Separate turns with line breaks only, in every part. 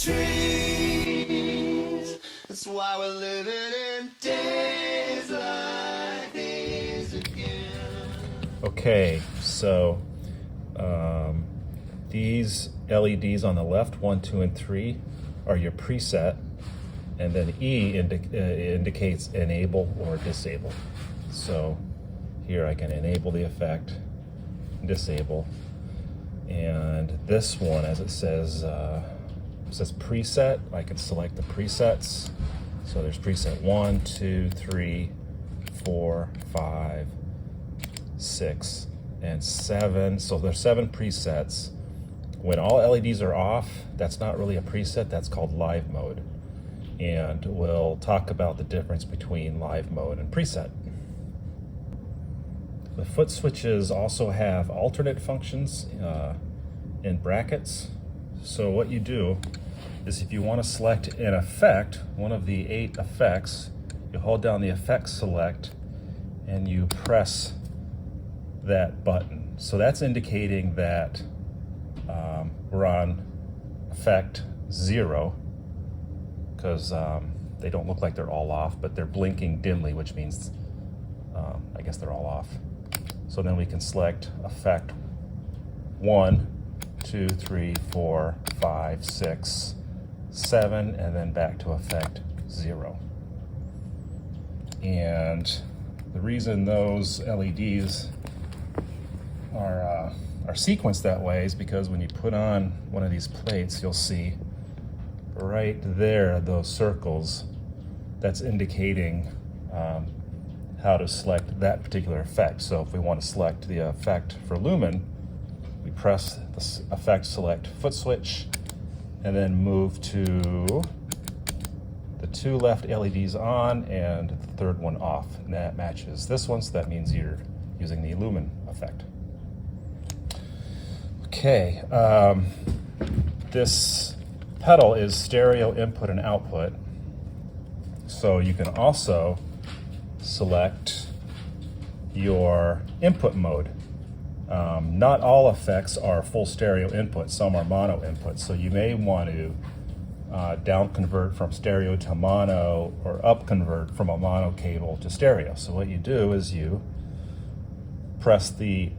trees. That's why we're living in days like these again.
Okay, so these LEDs on the left, 1, 2, and 3, are your preset, and then E indicates enable or disable. So here I can enable the effect, disable, and this one, as it says preset, I can select the presets. So there's preset 1, 2, 3, 4, 5, 6, and 7. So there's 7 presets. When all LEDs are off, that's not really a preset, that's called live mode. And we'll talk about the difference between live mode and preset. The foot switches also have alternate functions in brackets. So what you do is if you want to select an effect, one of the 8 effects, you hold down the effect select and you press that button. So that's indicating that we're on effect 0, because they don't look like they're all off, but they're blinking dimly, which means I guess they're all off. So then we can select effect 1, 2, 3, 4, 5, 6, 7, and then back to effect 0. And the reason those LEDs are sequenced that way is because when you put on one of these plates, you'll see right there those circles. That's indicating how to select that particular effect. So if we want to select the effect for Lumen, we press the effect select foot switch and then move to the 2 left LEDs on and the 3rd one off. And that matches this one, so that means you're using the Lumen effect. Okay, this pedal is stereo input and output, so you can also select your input mode. Not all effects are full stereo input, some are mono input, so you may want to down convert from stereo to mono or up convert from a mono cable to stereo. So what you do is you press the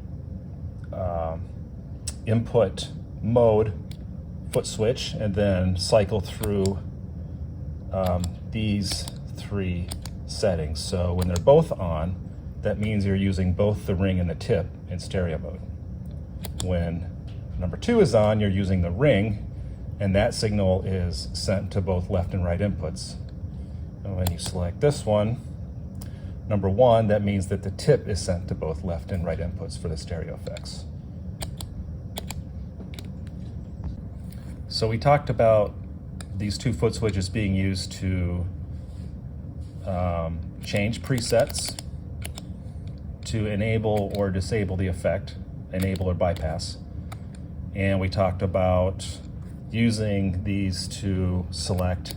input mode foot switch and then cycle through these 3 settings. So when they're both on, that means you're using both the ring and the tip in stereo mode. When number 2 is on, you're using the ring, and that signal is sent to both left and right inputs. And when you select this one, number 1, that means that the tip is sent to both left and right inputs for the stereo effects. So we talked about these 2 foot switches being used to change presets, to enable or disable the effect, enable or bypass. And we talked about using these to select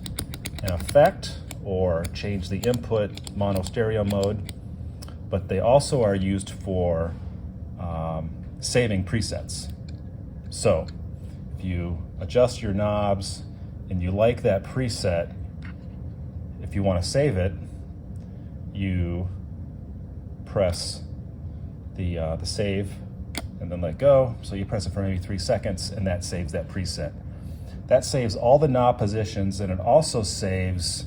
an effect or change the input mono stereo mode, but they also are used for saving presets. So if you adjust your knobs and you like that preset, if you want to save it, you press the save and then let go. So you press it for maybe 3 seconds and that saves that preset. That saves all the knob positions, and it also saves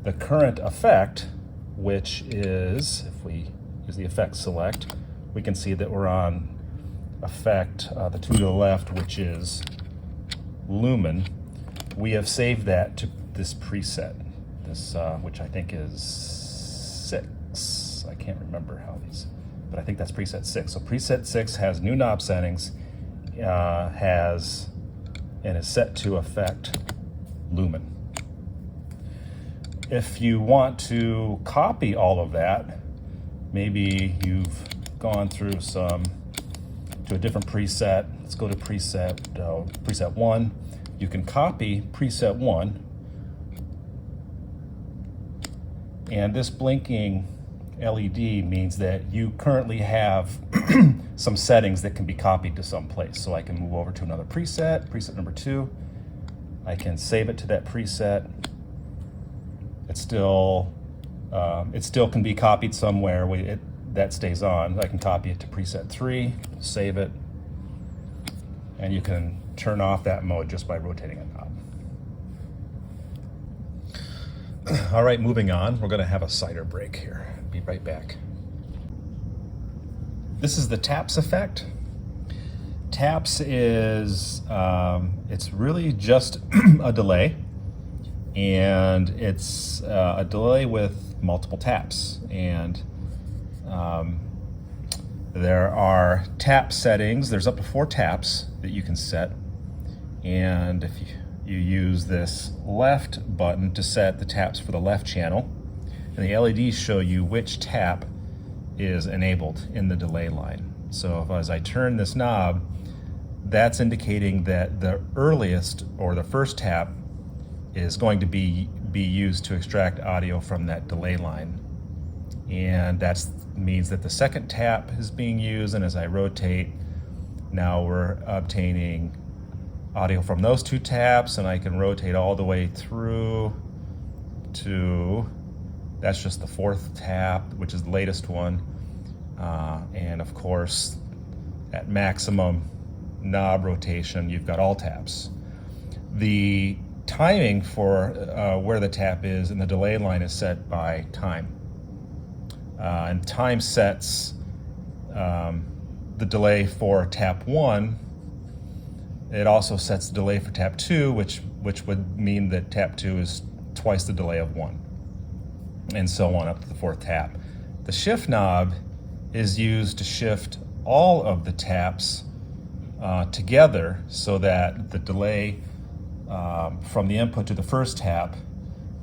the current effect, which is, if we use the effect select, we can see that we're on effect, the 2 to the left, which is Lumen. We have saved that to this preset, this which I think is 6. I can't remember how these, but I think that's preset 6. So preset 6 has new knob settings, and is set to effect Lumen. If you want to copy all of that, maybe you've gone through to a different preset. Let's go to preset 1. You can copy preset 1, and this blinking LED means that you currently have some settings that can be copied to some place. So I can move over to another preset number 2, I can save it to that preset. It still can be copied somewhere. That stays on. I can copy it to preset 3, save it, and you can turn off that mode just by rotating a knob. All right, moving on. We're going to have a cider break here. Be right back. This is the taps effect. Taps is, it's really just a delay, and it's a delay with multiple taps. And there are tap settings. There's up to 4 taps that you can set. And if you use this left button to set the taps for the left channel, and the LEDs show you which tap is enabled in the delay line. So as I turn this knob, that's indicating that the earliest or the first tap is going to be used to extract audio from that delay line. And that means that the second tap is being used, and as I rotate, now we're obtaining audio from those 2 taps, and I can rotate all the way through to, that's just the 4th tap, which is the latest one. And of course, at maximum knob rotation, you've got all taps. The timing for where the tap is in the delay line is set by time. And time sets the delay for tap 1. It also sets the delay for tap 2, which would mean that tap 2 is twice the delay of 1, and so on up to the 4th tap. The shift knob is used to shift all of the taps together so that the delay from the input to the first tap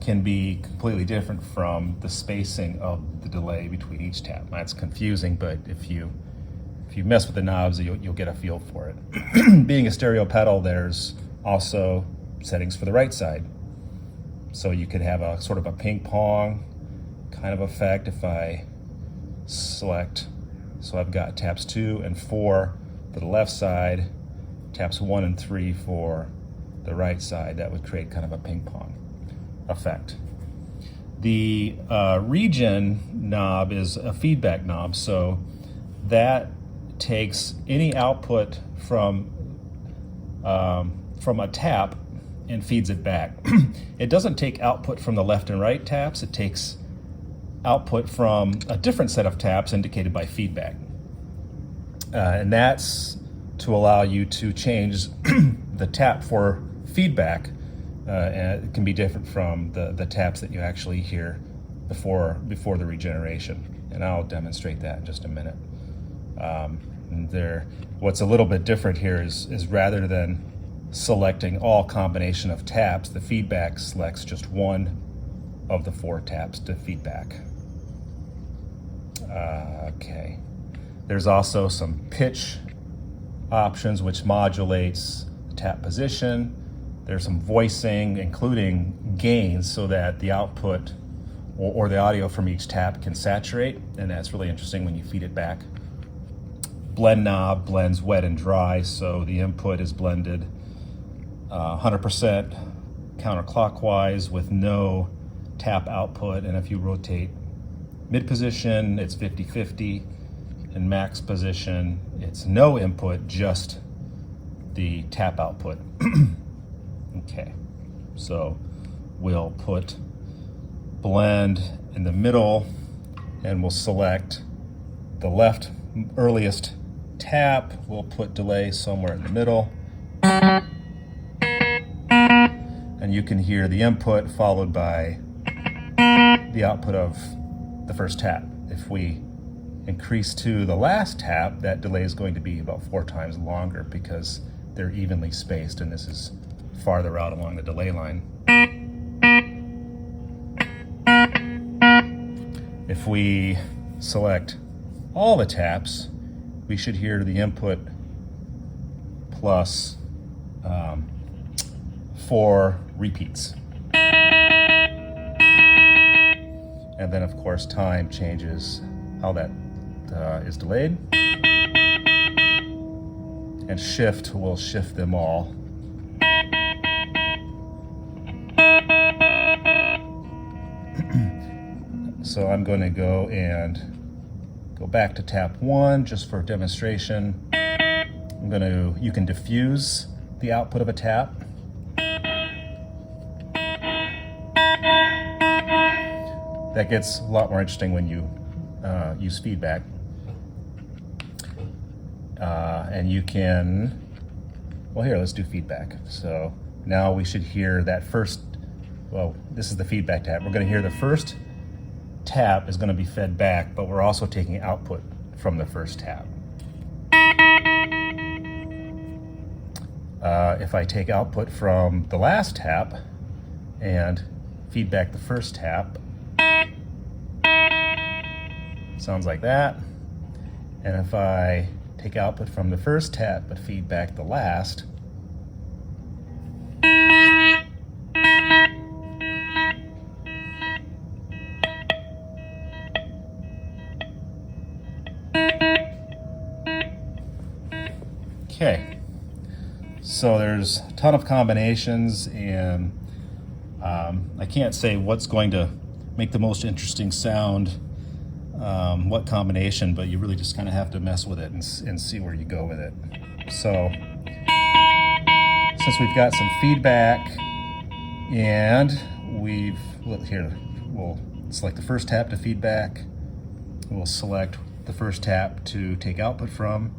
can be completely different from the spacing of the delay between each tap. That's confusing, but if you mess with the knobs, you'll get a feel for it. Being a stereo pedal, there's also settings for the right side. So you could have a sort of a ping pong kind of effect if I select. So I've got taps 2 and 4 for the left side, taps 1 and 3 for the right side. That would create kind of a ping pong effect. The region knob is a feedback knob, so that takes any output from a tap and feeds it back. It doesn't take output from the left and right taps. It takes output from a different set of taps indicated by feedback. And that's to allow you to change the tap for feedback. And it can be different from the taps that you actually hear before the regeneration. And I'll demonstrate that in just a minute. What's a little bit different here is rather than selecting all combination of taps, the feedback selects just one of the 4 taps to feedback. Okay. There's also some pitch options which modulates the tap position. There's some voicing, including gains, so that the output or the audio from each tap can saturate, and that's really interesting when you feed it back. Blend knob blends wet and dry, so the input is blended 100% counterclockwise with no tap output, and if you rotate mid position, it's 50-50, and max position, it's no input, just the tap output. Okay, so we'll put blend in the middle, and we'll select the left earliest tap. We'll put delay somewhere in the middle. And you can hear the input followed by the output of the first tap. If we increase to the last tap, that delay is going to be about 4 times longer because they're evenly spaced, and this is farther out along the delay line. If we select all the taps, we should hear the input plus 4 repeats. And then, of course, time changes how that is delayed. And shift will shift them all. So I'm going to go back to tap 1 just for demonstration. You can diffuse the output of a tap. That gets a lot more interesting when you use feedback. And you can, well, here, let's do feedback. So now we should hear that first, well, this is the feedback tap. We're going to hear the first tap is going to be fed back, but we're also taking output from the first tap. If I take output from the last tap and feedback the first tap, sounds like that. And if I take output from the first tap but feedback the last, okay. So there's a ton of combinations, and I can't say what's going to make the most interesting sound, what combination, but you really just kind of have to mess with it and see where you go with it. So since we've got some feedback and we'll select the first tap to feedback. We'll select the first tap to take output from.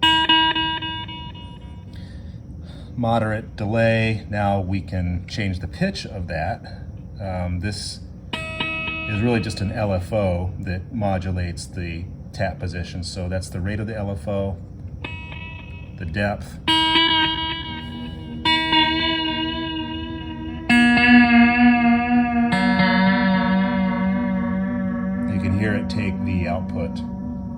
Moderate delay. Now we can change the pitch of that. This is really just an LFO that modulates the tap position. So that's the rate of the LFO, the depth, you can hear it take the output,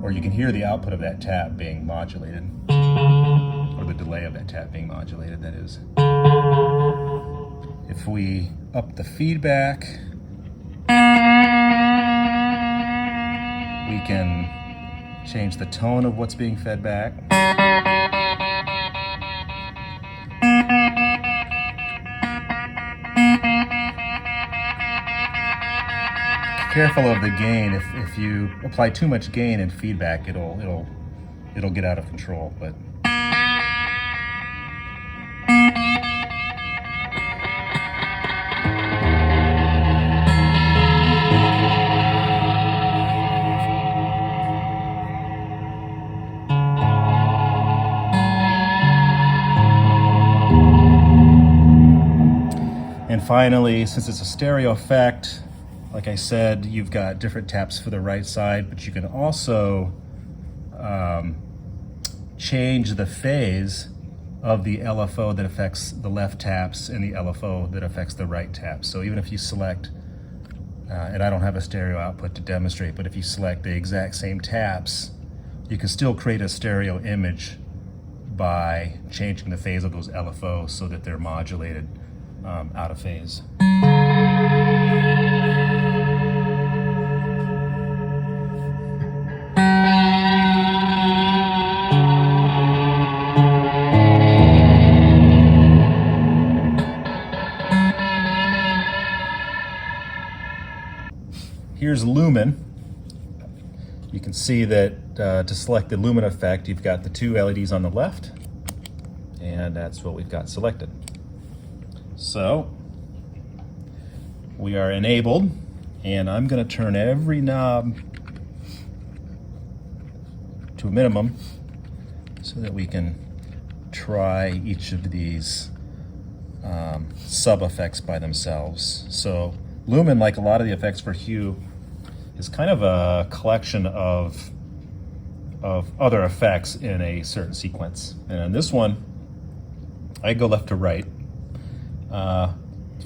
or you can hear the output of that tap being modulated, or the delay of that tap being modulated, that is. If we up the feedback, we can change the tone of what's being fed back. Careful of the gain. If you apply too much gain in feedback, it'll get out of control. But and finally, since it's a stereo effect, like I said, you've got different taps for the right side, but you can also change the phase of the LFO that affects the left taps and the LFO that affects the right taps. So even if you select, and I don't have a stereo output to demonstrate, but if you select the exact same taps, you can still create a stereo image by changing the phase of those LFOs so that they're modulated out of phase. Here's Lumen. You can see that to select the Lumen effect, you've got the two LEDs on the left, and that's what we've got selected. So we are enabled, and I'm going to turn every knob to a minimum so that we can try each of these sub-effects by themselves. So Lumen, like a lot of the effects for hue, is kind of a collection of other effects in a certain sequence. And in this one, I go left to right.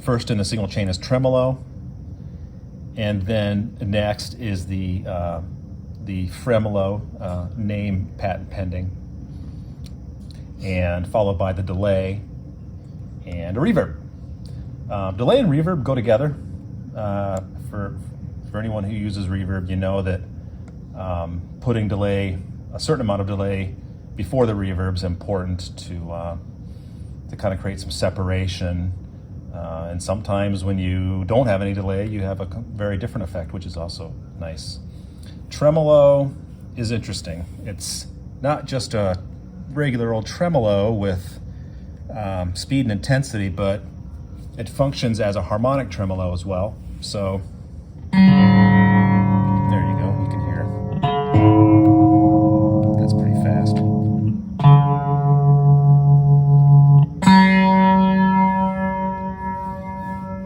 First in the single chain is tremolo, and then next is the fremolo, name patent pending, and followed by the delay and a reverb. Delay and reverb go together. For anyone who uses reverb, you know that putting delay, a certain amount of delay before the reverb is important to kind of create some separation And sometimes when you don't have any delay, you have a very different effect, which is also nice. Tremolo is interesting. It's not just a regular old tremolo with speed and intensity, but it functions as a harmonic tremolo as well. So there you go, you can hear. That's pretty fast.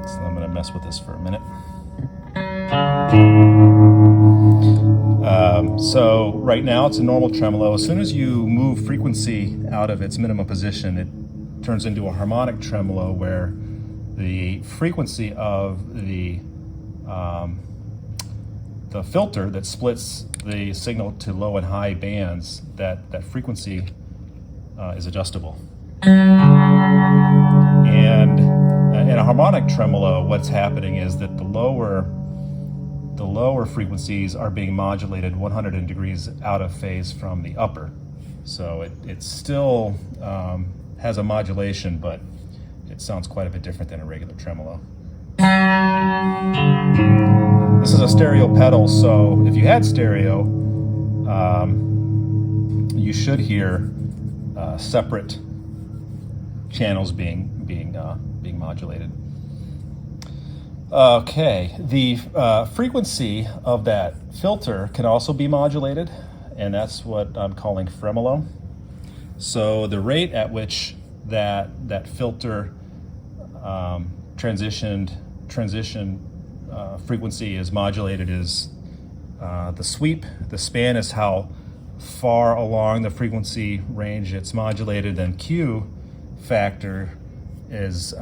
So I'm going to mess with this for a minute. So right now it's a normal tremolo. As soon as you move frequency out of its minimum position, it turns into a harmonic tremolo where the frequency of the filter that splits the signal to low and high bands, that frequency is adjustable. And in a harmonic tremolo, what's happening is that the lower frequencies are being modulated 100 degrees out of phase from the upper. So it still has a modulation, but it sounds quite a bit different than a regular tremolo. This is a stereo pedal, so if you had stereo, you should hear separate channels being modulated. Okay, the frequency of that filter can also be modulated, and that's what I'm calling fremolo. So the rate at which that filter transition frequency is modulated is the sweep. The span is how far along the frequency range it's modulated, and Q factor is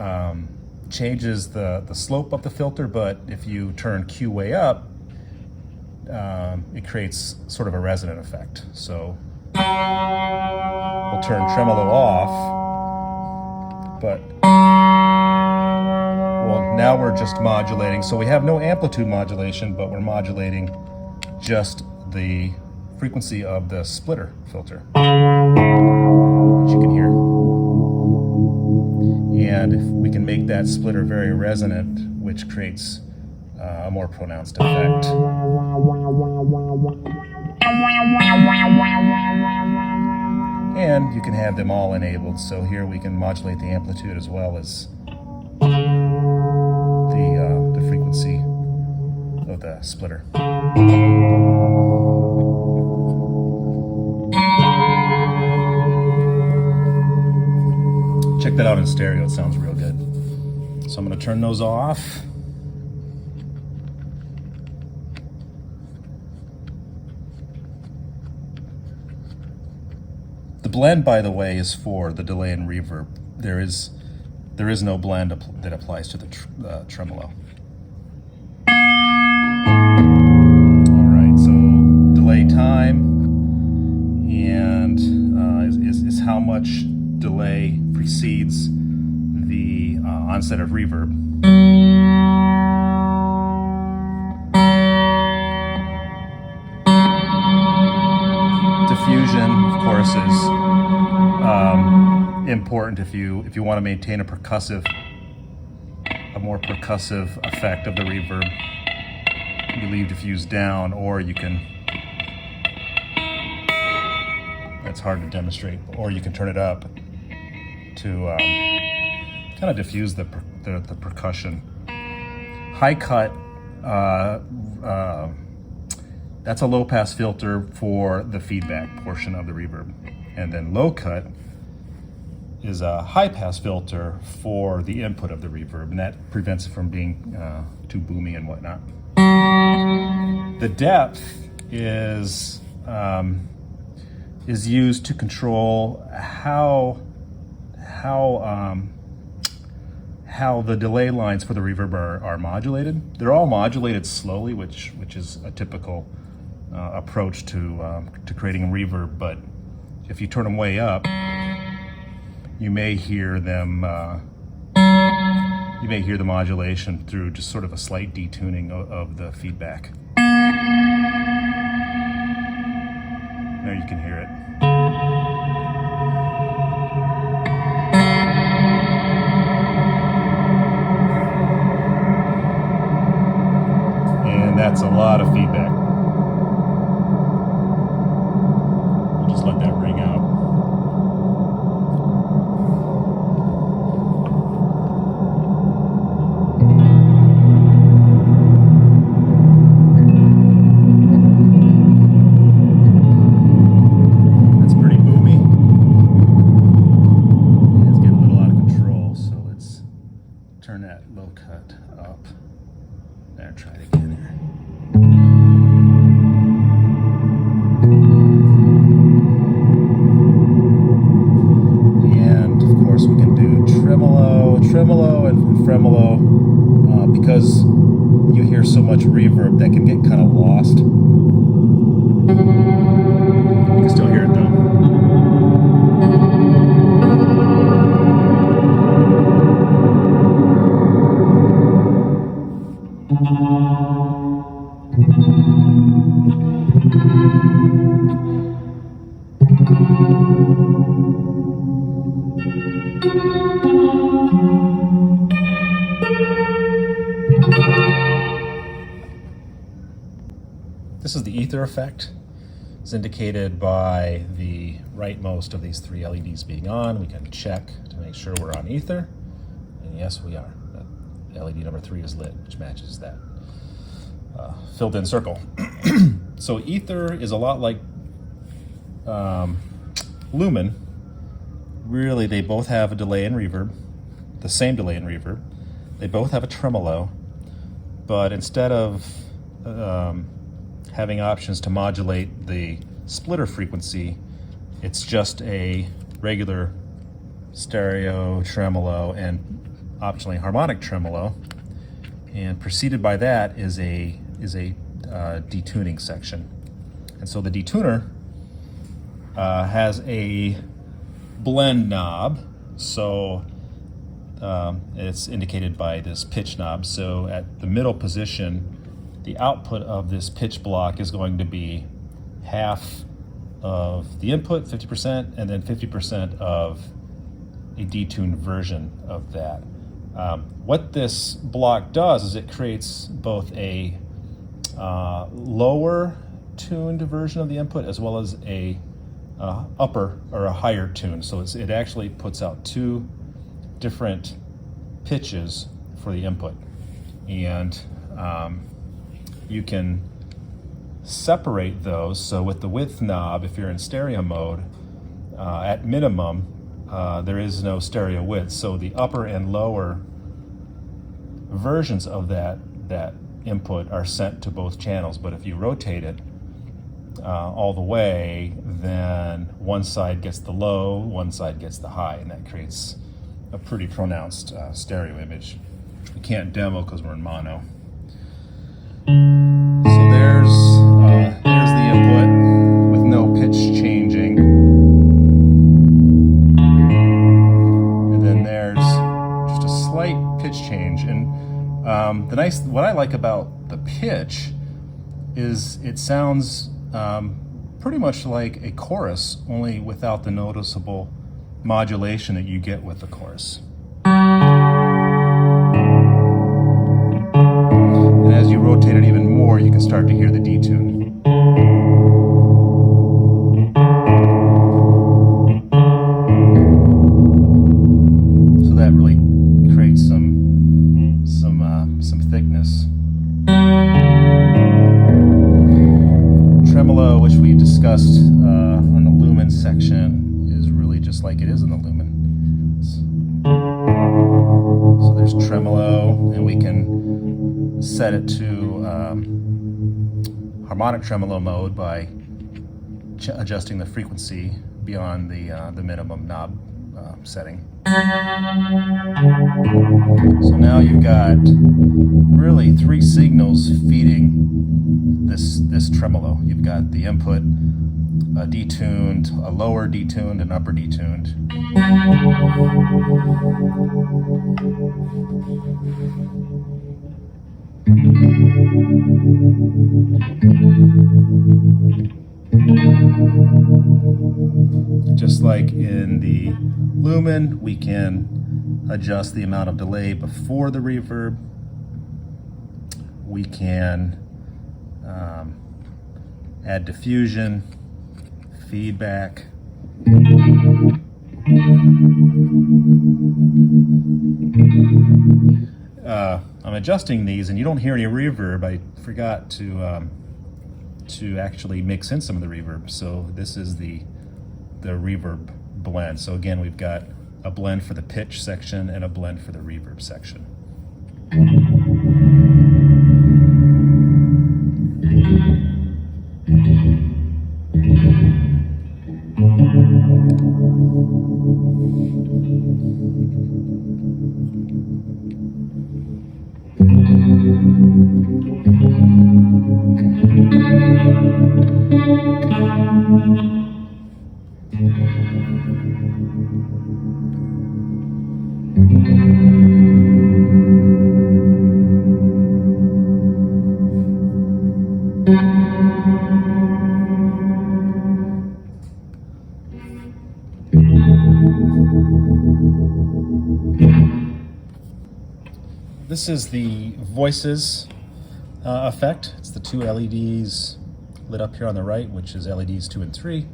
changes the slope of the filter, but if you turn Q way up, it creates sort of a resonant effect. So we'll turn tremolo off, but well, now we're just modulating. So we have no amplitude modulation, but we're modulating just the frequency of the splitter filter, which you can hear. And if we can make that splitter very resonant, which creates a more pronounced effect. And you can have them all enabled. So here we can modulate the amplitude as well as the frequency of the splitter. Check that out in stereo, it sounds real good. So I'm going to turn those off. The blend, by the way, is for the delay and reverb. There is no blend that applies to the tremolo. All right, so delay time and is how much delay precedes the onset of reverb. Diffusion, of course, is important if you want to maintain a more percussive effect of the reverb. You leave diffuse down, or you can. That's hard to demonstrate, or you can turn it up to kind of diffuse the percussion. High cut, that's a low pass filter for the feedback portion of the reverb. And then low cut is a high pass filter for the input of the reverb, and that prevents it from being too boomy and whatnot. The depth is used to control how the delay lines for the reverb are modulated. They're all modulated slowly, which is a typical approach to creating a reverb. But if you turn them way up, you may hear them. You may hear the modulation through just sort of a slight detuning of the feedback. There you can hear it. That's a lot of feedback. We'll just let that ring out. That's pretty boomy. It's getting a little out of control, so let's turn that low cut up. There, try it again here. And of course we can do tremolo and fremolo. Because you hear so much reverb, that can get kind of lost. You can still hear it though. This is the ether effect. It's indicated by the rightmost of these three LEDs being on. We can check to make sure we're on ether. And yes, we are. LED number 3 is lit, which matches that filled in circle. So ether is a lot like Lumen. Really, they both have a delay and reverb, the same delay and reverb. They both have a tremolo, but instead of having options to modulate the splitter frequency, it's just a regular stereo tremolo and optionally harmonic tremolo, and preceded by that is a detuning section. And so the detuner has a blend knob, so it's indicated by this pitch knob. So at the middle position, the output of this pitch block is going to be half of the input, 50%, and then 50% of a detuned version of that. What this block does is it creates both a lower tuned version of the input as well as a upper or a higher tune. So it actually puts out two different pitches for the input. And you can separate those. So with the width knob, if you're in stereo mode, at minimum, there is no stereo width. So the upper and lower versions of that input are sent to both channels. But if you rotate it all the way, then one side gets the low, one side gets the high, and that creates a pretty pronounced stereo image. We can't demo because we're in mono. So there's the input with no pitch changing, and then there's just a slight pitch change. And what I like about the pitch is it sounds pretty much like a chorus, only without the noticeable modulation that you get with the chorus. And as you rotate it even more, you can start to hear the detune. So that really creates some thickness. Tremolo, which we discussed on the Lumen section, is really just like it is in the Lumen. So there's tremolo, and we can set it to harmonic tremolo mode by adjusting the frequency beyond the minimum knob setting. So now you've got really three signals feeding this tremolo. You've got the input, a detuned, a lower detuned, and upper detuned. Just like in the Lumen, we can adjust the amount of delay before the reverb. We can add diffusion, feedback. I'm adjusting these, and you don't hear any reverb. I forgot to actually mix in some of the reverb. So this is the reverb blend. So again, we've got a blend for the pitch section and a blend for the reverb section. This is the voices effect. It's the two LEDs lit up here on the right, which is LEDs 2 and 3.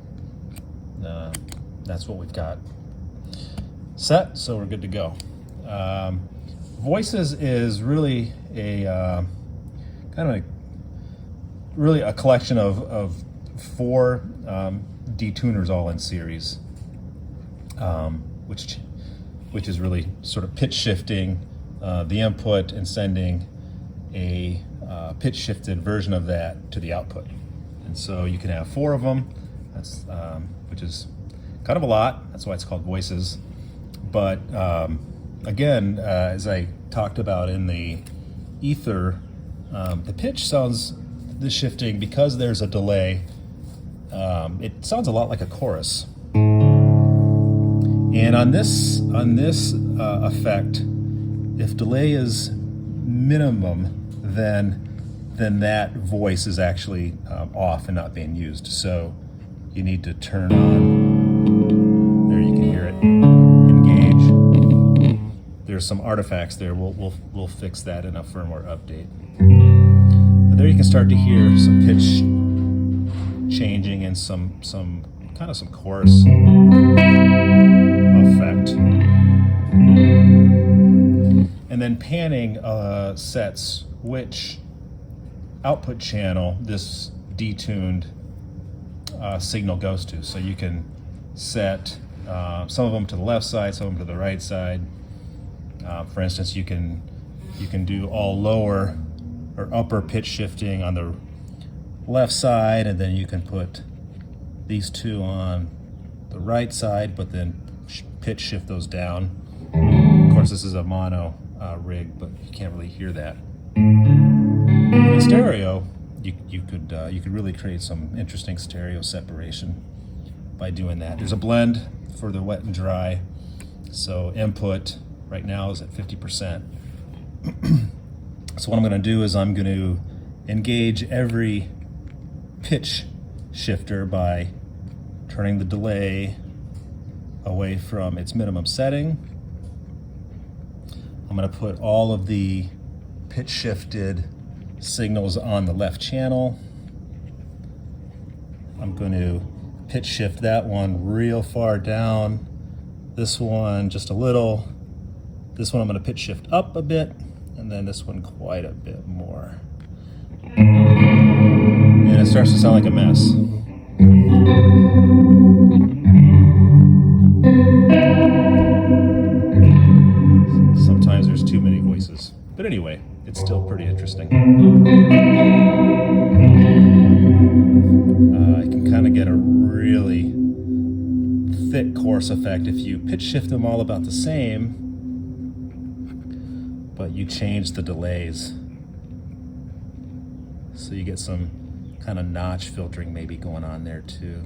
That's what we've got set, so we're good to go. Voices is really a really a collection of 4 detuners all in series, which is really sort of pitch shifting the input and sending a pitch shifted version of that to the output. And so you can have 4 of them. That's which is kind of a lot. That's why it's called voices. But again, as I talked about in the ether, the pitch sounds, the shifting, because there's a delay, it sounds a lot like a chorus. And on this effect, if delay is minimum, then that voice is actually off and not being used. So you need to turn on, there you can hear it, engage. There's some artifacts there. We'll fix that in a firmware update. But there you can start to hear some pitch changing and some kind of some chorus effect. And then panning sets which output channel this detuned signal goes to. So you can set some of them to the left side, some of them to the right side. For instance, you can do all lower or upper pitch shifting on the left side, and then you can put these 2 on the right side, but then pitch shift those down. Of course, this is a mono rig, but you can't really hear that. In stereo, you could really create some interesting stereo separation by doing that. There's a blend for the wet and dry. So input right now is at 50%. So what I'm going to do is I'm going to engage every pitch shifter by turning the delay away from its minimum setting. I'm going to put all of the pitch shifted signals on the left channel. I'm going to pitch shift that one real far down. This one just a little. This one I'm going to pitch shift up a bit, and then this one quite a bit more. And it starts to sound like a mess. Sometimes there's too many voices. But anyway, it's still pretty interesting. I can kind of get a really thick chorus effect if you pitch shift them all about the same, but you change the delays. So you get some kind of notch filtering maybe going on there too.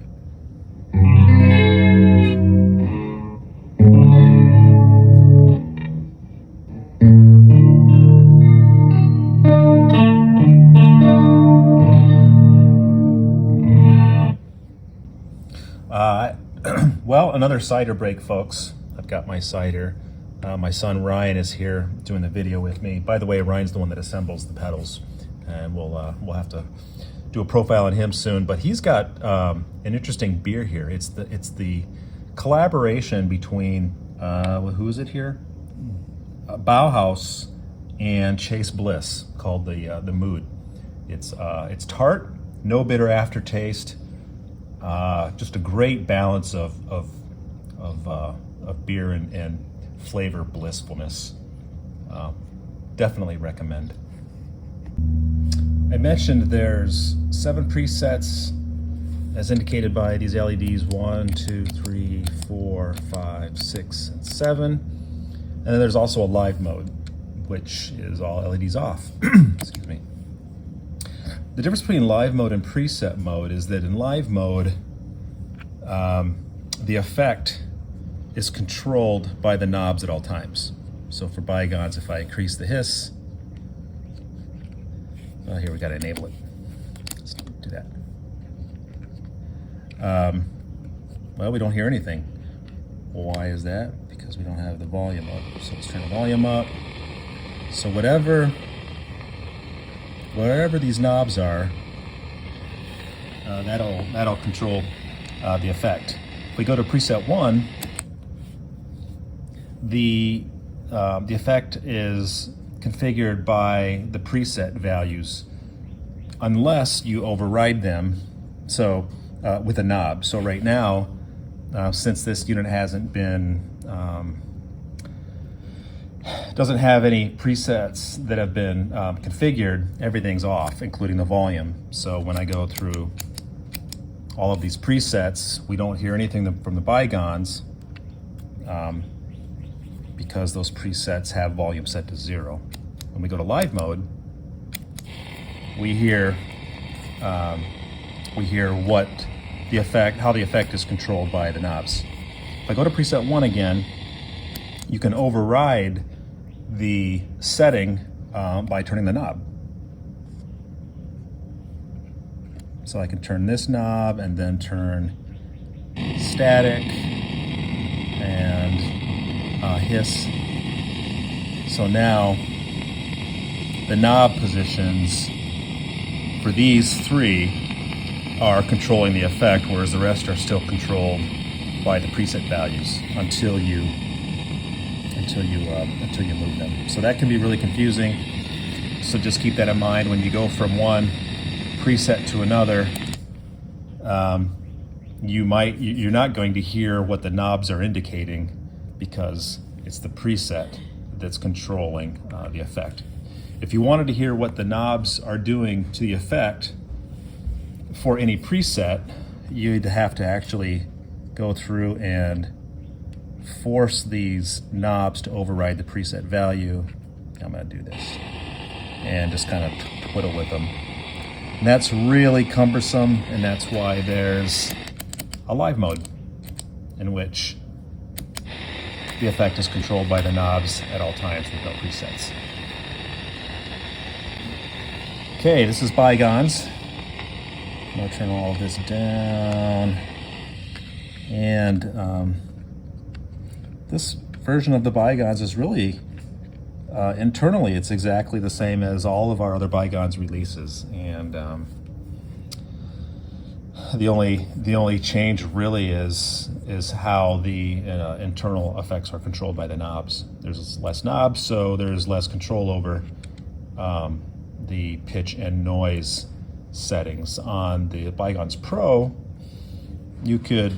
Well, another cider break, folks. I've got my cider. My son Ryan is here doing the video with me. By the way, Ryan's the one that assembles the pedals. and we'll have to do a profile on him soon. But he's got an interesting beer here. It's the collaboration between who is it here? Bauhaus and Chase Bliss, called the Mood. It's tart, no bitter aftertaste, just a great balance of beer and flavor blissfulness. Definitely recommend. I mentioned there's 7 presets as indicated by these LEDs, 1, 2, 3, 4, 5, 6, and 7. And then there's also a live mode, which is all LEDs off. Excuse me. The difference between live mode and preset mode is that in live mode, the effect is controlled by the knobs at all times. So for Bygones, if I increase the hiss, here we got to enable it. Let's do that. Well, we don't hear anything. Why is that? Because we don't have the volume up. So let's turn the volume up. So wherever these knobs are, that'll control the effect. If we go to preset 1, the effect is configured by the preset values unless you override them with a knob. So right now, since this unit hasn't been doesn't have any presets that have been configured, everything's off, including the volume. So when I go through all of these presets, we don't hear anything from the Bygones because those presets have volume set to 0. When we go to live mode, we hear what the effect, how the effect is controlled by the knobs. If I go to preset 1 again, you can override the setting by turning the knob. So I can turn this knob and then turn static and hiss. So now the knob positions for these 3 are controlling the effect, whereas the rest are still controlled by the preset values until you move them. So that can be really confusing. So just keep that in mind when you go from one preset to another. You're not going to hear what the knobs are indicating because it's the preset that's controlling the effect. If you wanted to hear what the knobs are doing to the effect for any preset, you'd have to actually go through and force these knobs to override the preset value. I'm going to do this and just kind of twiddle with them. And that's really cumbersome, and that's why there's a live mode in which the effect is controlled by the knobs at all times with no presets. Okay, this is Bygones. I'm going to turn all of this down. And this version of the Bygones is really, internally, it's exactly the same as all of our other Bygones releases. And the only change really is how the internal effects are controlled by the knobs. There's less knobs, so there's less control over the pitch and noise settings. On the Bygones Pro, you could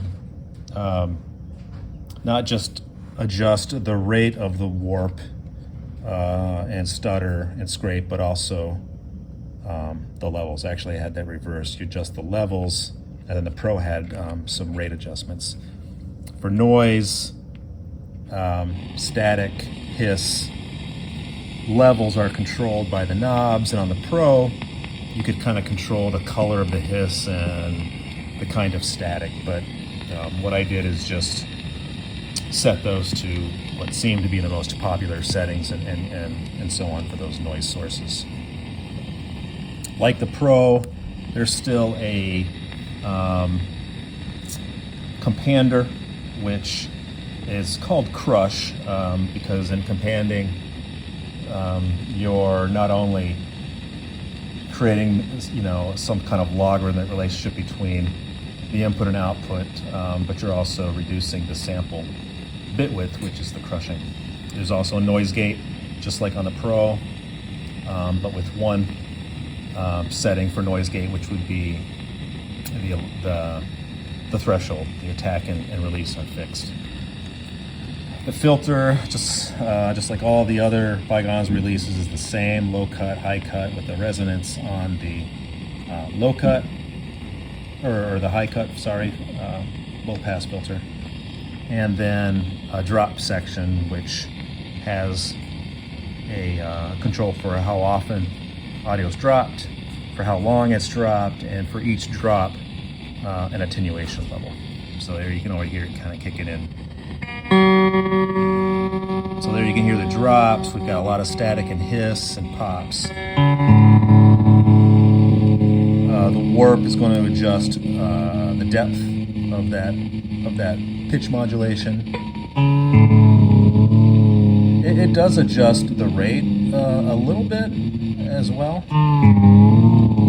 not just adjust the rate of the warp and stutter and scrape, but also the levels. Actually, I had that reversed. You adjust the levels, and then the Pro had some rate adjustments. For noise, static, hiss, levels are controlled by the knobs, and on the Pro, you could kind of control the color of the hiss and the kind of static. But what I did is just set those to what seemed to be the most popular settings and so on for those noise sources. Like the Pro, there's still a compander, which is called Crush, because in companding, you're not only creating, you know, some kind of logarithm relationship between the input and output, but you're also reducing the sample bit width, which is the crushing. There's also a noise gate, just like on the Pro, but with one setting for noise gate, which would be the threshold. The attack and release are fixed. The filter, just like all the other Bygones releases, is the same: low cut, high cut, with the resonance on the low cut, or the high cut, sorry, low pass filter. And then a drop section, which has a control for how often audio is dropped, for how long it's dropped, and for each drop, an attenuation level. So there you can already hear it kind of kicking in. So there you can hear the drops. We've got a lot of static and hiss and pops. The warp is going to adjust the depth of that pitch modulation. It does adjust the rate a little bit as well,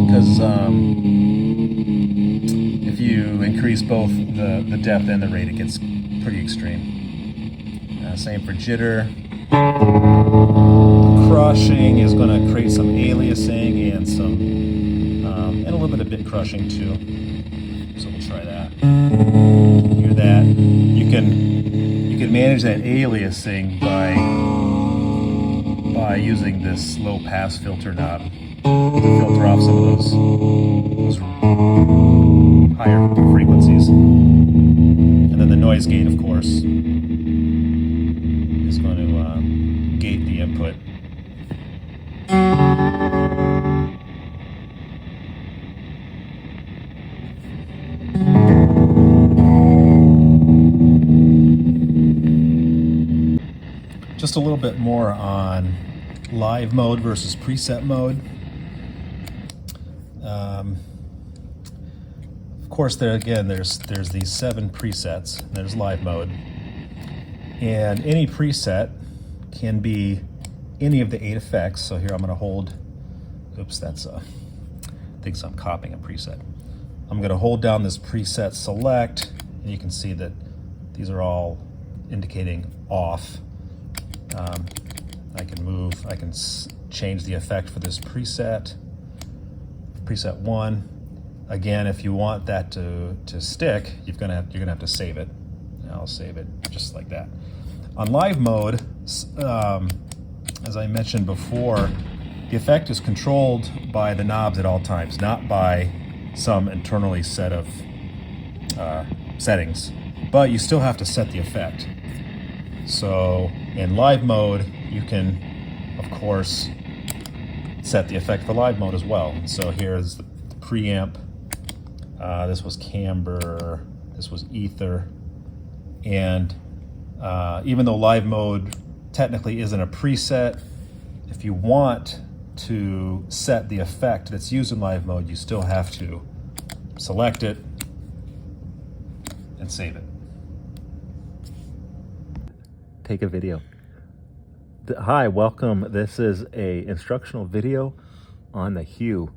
because if you increase both the depth and the rate, it gets pretty extreme. Same for jitter. Crushing is going to create some aliasing and and a little bit of bit crushing too. So we'll try that. Hear that? You can manage that aliasing by using this low pass filter knob to filter off some of those higher frequencies. And then the noise gate, of course, is going to gate the input. Just a little bit more on live mode versus preset mode. Of course, there's these 7 presets. There's live mode, and any preset can be any of the 8 effects. So here I'm going to hold. Oops, that's thinks I'm copying a preset. I'm going to hold down this preset select, and you can see that these are all indicating off. I can change the effect for this preset 1. Again, if you want that to stick, you're gonna have to save it. I'll save it just like that. On live mode, as I mentioned before, the effect is controlled by the knobs at all times, not by some internally set of settings. But you still have to set the effect. So in live mode, you can, of course, set the effect for live mode as well. So here's the preamp. This was camber. This was ether. And even though live mode technically isn't a preset, if you want to set the effect that's used in live mode, you still have to select it and save it. Take a video. Hi, welcome. This is a instructional video on the hue.